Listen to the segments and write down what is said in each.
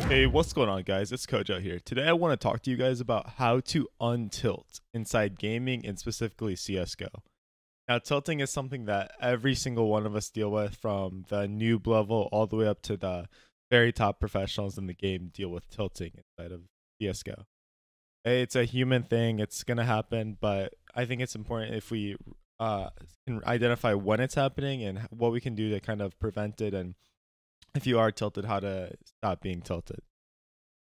Hey, what's going on, guys? It's Kojo here. Today I want to talk to you guys about how to untilt inside gaming and specifically CSGO. Now, tilting is something that every single one of us deal with, from the noob level all the way up to the very top professionals in the game deal with tilting inside of CSGO. It's a human thing, it's going to happen, but I think it's important if we can identify when it's happening and what we can do to kind of prevent it, and if you are tilted, how to stop being tilted.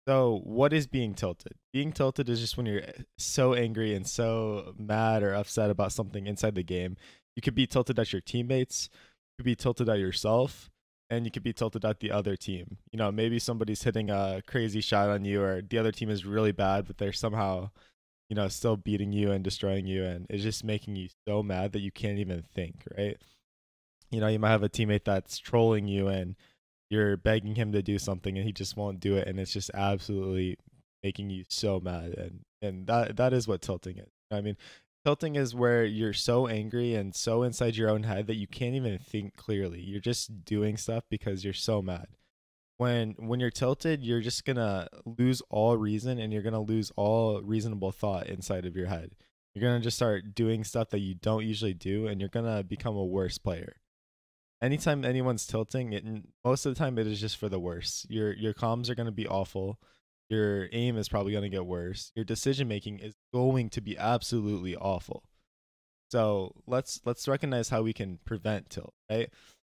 So, what is being tilted? Being tilted is just when you're so angry and so mad or upset about something inside the game. You could be tilted at your teammates, you could be tilted at yourself, and you could be tilted at the other team. You know, maybe somebody's hitting a crazy shot on you, or the other team is really bad, but they're somehow, still beating you and destroying you, and it's just making you so mad that you can't even think, right? You might have a teammate that's trolling you and you're begging him to do something and he just won't do it, and it's just absolutely making you so mad, and that is what tilting is. I mean, tilting is where you're so angry and so inside your own head that you can't even think clearly. You're just doing stuff because you're so mad. When you're tilted, you're just gonna lose all reason and you're gonna lose all reasonable thought inside of your head. You're gonna just start doing stuff that you don't usually do, and you're gonna become a worse player. Anytime anyone's tilting, most of the time it is just for the worse. Your comms are going to be awful. Your aim is probably going to get worse. Your decision making is going to be absolutely awful. So let's recognize how we can prevent tilt, right?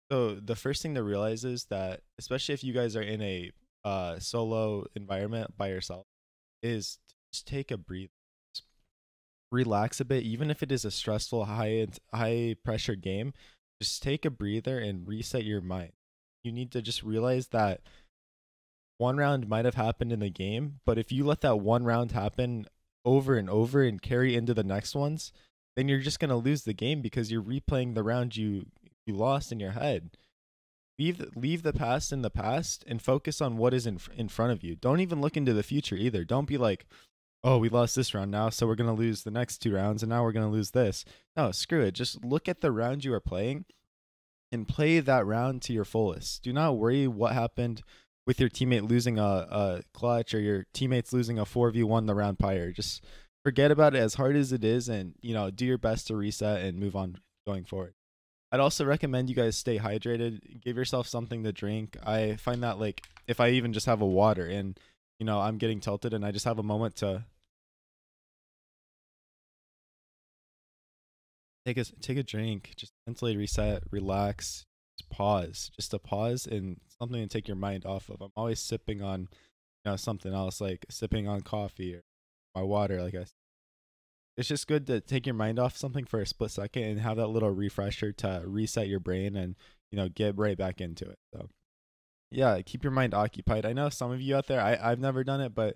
So the first thing to realize is that, especially if you guys are in a solo environment by yourself, is just take a breathe, relax a bit, even if it is a stressful, high pressure game. Just take a breather and reset your mind. You need to just realize that one round might have happened in the game, but if you let that one round happen over and over and carry into the next ones, then you're just going to lose the game because you're replaying the round you lost in your head. Leave the past in the past and focus on what is in front of you. Don't even look into the future either. Don't be like, oh, we lost this round now, so we're going to lose the next two rounds, and now we're going to lose this. No, screw it. Just look at the round you are playing and play that round to your fullest. Do not worry what happened with your teammate losing a clutch or your teammates losing a 4v1 the round prior. Just forget about it, as hard as it is, and do your best to reset and move on going forward. I'd also recommend you guys stay hydrated. Give yourself something to drink. I find that, like, if I even just have a water and I'm getting tilted and I just have a moment to take a drink, just mentally reset, relax, just a pause and something to take your mind off of. I'm always sipping on something else, like sipping on coffee or my water. It's just good to take your mind off something for a split second and have that little refresher to reset your brain and get right back into it. So yeah, keep your mind occupied. I know some of you out there, I've never done it, but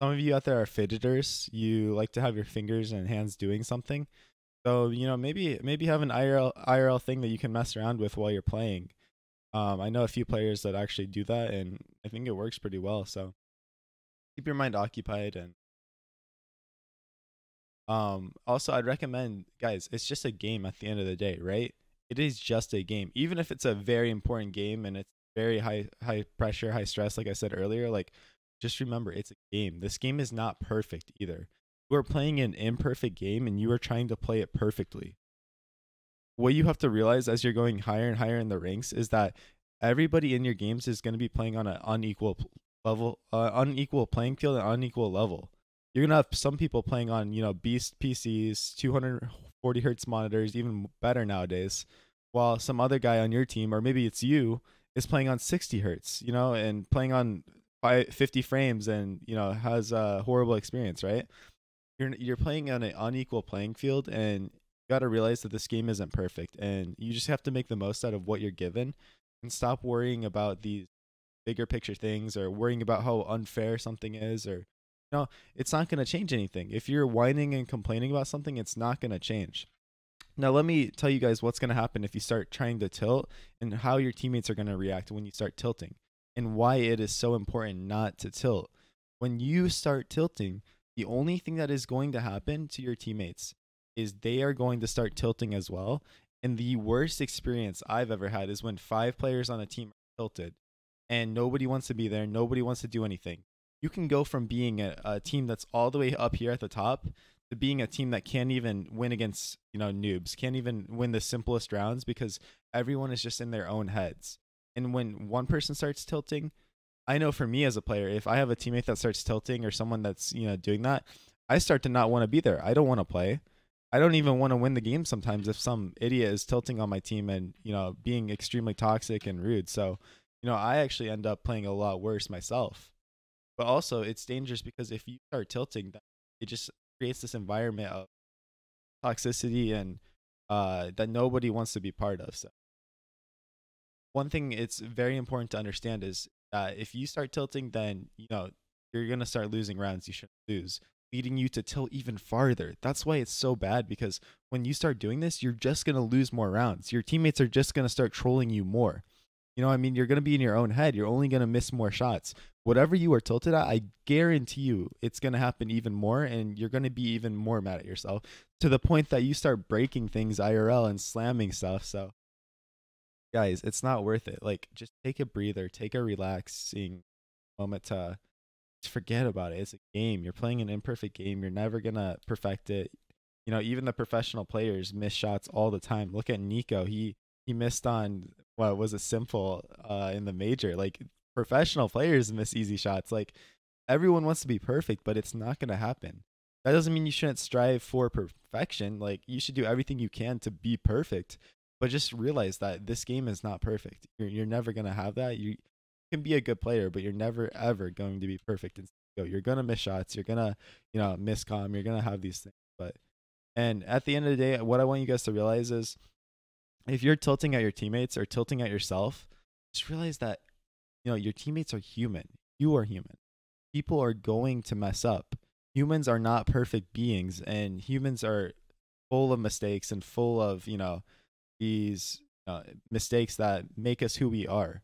some of you out there are fidgeters. You like to have your fingers and hands doing something. So maybe have an IRL thing that you can mess around with while you're playing. I know a few players that actually do that, and I think it works pretty well. So keep your mind occupied, and also I'd recommend, guys, it's just a game at the end of the day, right? It is just a game, even if it's a very important game and it's very high pressure, high stress. Like I said earlier, like, just remember it's a game. This game is not perfect either. You are playing an imperfect game and you are trying to play it perfectly. What you have to realize as you're going higher and higher in the ranks is that everybody in your games is going to be playing on an unequal level, unequal playing field, and unequal level. You're gonna have some people playing on beast PCs, 240 hertz monitors, even better nowadays, while some other guy on your team, or maybe it's you, is playing on 60 hertz, and playing on 50 frames, and has a horrible experience, right? You're playing on an unequal playing field, and you got to realize that this game isn't perfect, and you just have to make the most out of what you're given and stop worrying about these bigger picture things, or worrying about how unfair something is, or no, it's not going to change anything. If you're whining and complaining about something, it's not going to change. Now, let me tell you guys what's going to happen if you start trying to tilt, and how your teammates are going to react when you start tilting, and why it is so important not to tilt. When you start tilting, the only thing that is going to happen to your teammates is they are going to start tilting as well. And the worst experience I've ever had is when 5 players on a team are tilted. and nobody wants to be there. Nobody wants to do anything. You can go from being a team that's all the way up here at the top to being a team that can't even win against, noobs, can't even win the simplest rounds because everyone is just in their own heads. And when one person starts tilting, I know for me as a player, if I have a teammate that starts tilting or someone that's, doing that, I start to not want to be there. I don't want to play. I don't even want to win the game sometimes if some idiot is tilting on my team and, being extremely toxic and rude. So, I actually end up playing a lot worse myself. But also, it's dangerous because if you start tilting, it just creates this environment of toxicity and that nobody wants to be part of. So, one thing it's very important to understand is that if you start tilting, then you're gonna start losing rounds you shouldn't lose, leading you to tilt even farther. That's why it's so bad, because when you start doing this, you're just gonna lose more rounds. Your teammates are just gonna start trolling you more. You're going to be in your own head. You're only going to miss more shots. Whatever you are tilted at, I guarantee you it's going to happen even more, and you're going to be even more mad at yourself to the point that you start breaking things IRL and slamming stuff. So, guys, it's not worth it. Like, just take a breather, take a relaxing moment to forget about it. It's a game. You're playing an imperfect game. You're never going to perfect it. Even the professional players miss shots all the time. Look at Nico. He missed on what was a simple in the major. Like, professional players miss easy shots. Like, everyone wants to be perfect, but it's not going to happen. That doesn't mean you shouldn't strive for perfection. Like, you should do everything you can to be perfect, but just realize that this game is not perfect. You're never going to have that. You can be a good player, but you're never ever going to be perfect in CSGO. You're going to miss shots. You're going to miss comm. You're going to have these things. And at the end of the day, what I want you guys to realize is, if you're tilting at your teammates or tilting at yourself, just realize that, your teammates are human. You are human. People are going to mess up. Humans are not perfect beings, and humans are full of mistakes and full of, these mistakes that make us who we are.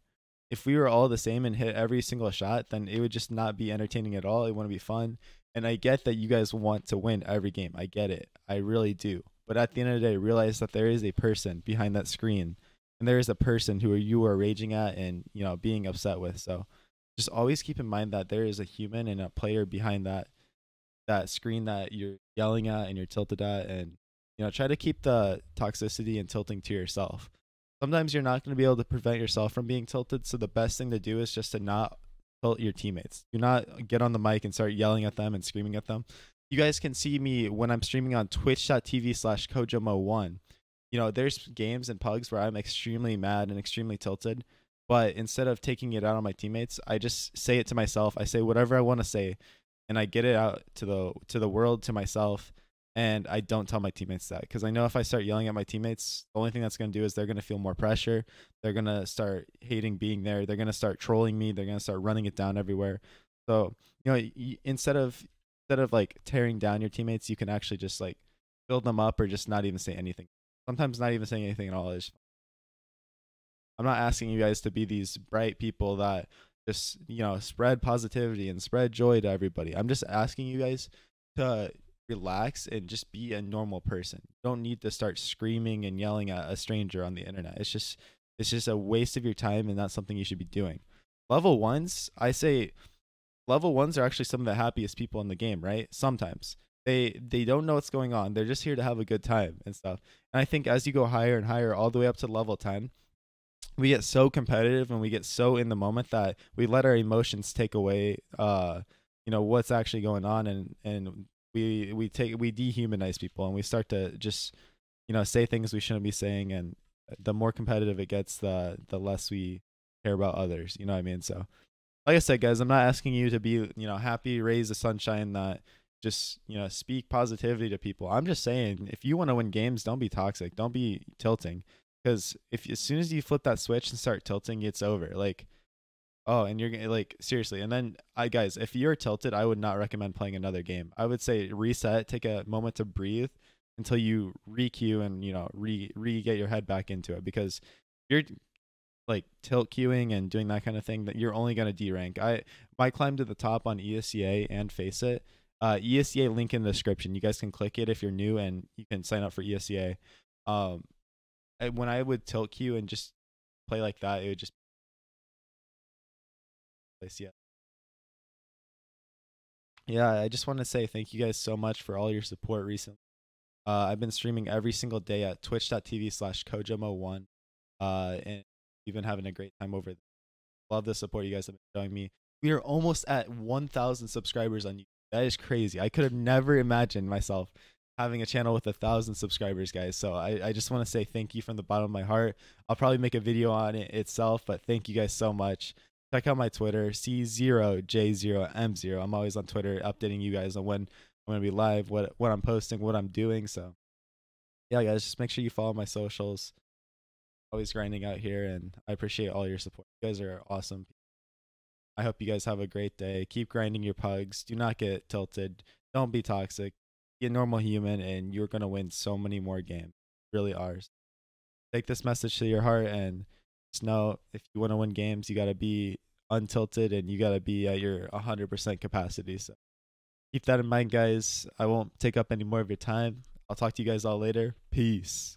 If we were all the same and hit every single shot, then it would just not be entertaining at all. It wouldn't be fun. And I get that you guys want to win every game. I get it. I really do. But at the end of the day, realize that there is a person behind that screen, and there is a person who you are raging at and, being upset with. So just always keep in mind that there is a human and a player behind that screen that you're yelling at and you're tilted at, and, try to keep the toxicity and tilting to yourself. Sometimes you're not going to be able to prevent yourself from being tilted. So the best thing to do is just to not tilt your teammates. Do not get on the mic and start yelling at them and screaming at them. You guys can see me when I'm streaming on twitch.tv/CoJoMo1. There's games and pugs where I'm extremely mad and extremely tilted, but instead of taking it out on my teammates, I just say it to myself. I say whatever I want to say, and I get it out to the world, to myself, and I don't tell my teammates that, because I know if I start yelling at my teammates, the only thing that's going to do is they're going to feel more pressure. They're going to start hating being there. They're going to start trolling me. They're going to start running it down everywhere. So, instead of like tearing down your teammates, you can actually just like build them up, or just not even say anything. Sometimes not even saying anything at all is. I'm not asking you guys to be these bright people that just, spread positivity and spread joy to everybody. I'm just asking you guys to relax and just be a normal person. You don't need to start screaming and yelling at a stranger on the internet. It's just a waste of your time, and not something you should be doing. Level ones, I say, level ones are actually some of the happiest people in the game, right? Sometimes they don't know what's going on. They're just here to have a good time and stuff. And I think as you go higher and higher, all the way up to level 10, we get so competitive and we get so in the moment that we let our emotions take away what's actually going on, and we dehumanize people, and we start to just say things we shouldn't be saying. And the more competitive it gets, the less we care about others. You know what I mean? So like I said, guys, I'm not asking you to be, happy, raise the sunshine, that just, speak positivity to people. I'm just saying, if you want to win games, don't be toxic. Don't be tilting. Because as soon as you flip that switch and start tilting, it's over. Like, oh, and you're like, seriously. And then guys, if you're tilted, I would not recommend playing another game. I would say reset, take a moment to breathe until you re-queue and, get your head back into it. Because you're like tilt queuing and doing that kind of thing, that you're only going to D-rank. My climb to the top on ESCA and Faceit, ESCA link in the description. You guys can click it if you're new, and you can sign up for ESCA. When I would tilt queue and just play like that, it would just place yet. Yeah, I just want to say thank you guys so much for all your support recently. I've been streaming every single day at twitch.tv/CoJoMo1. And we've been having a great time over there. Love the support you guys have been showing me. We are almost at 1,000 subscribers on YouTube. That is crazy. I could have never imagined myself having a channel with 1,000 subscribers, guys. So I just want to say thank you from the bottom of my heart. I'll probably make a video on it itself, but thank you guys so much. Check out my Twitter, C0J0M0. I'm always on Twitter updating you guys on when I'm going to be live, what I'm posting, what I'm doing. So yeah, guys, just make sure you follow my socials. Always grinding out here, and I appreciate all your support. You guys are awesome. I hope you guys have a great day. Keep grinding your pugs. Do not get tilted. Don't be toxic. Be a normal human, and you're going to win so many more games. Really are. Take this message to your heart, and just know if you want to win games, you got to be untilted, and you got to be at your 100% capacity. So keep that in mind, guys. I won't take up any more of your time. I'll talk to you guys all later. Peace.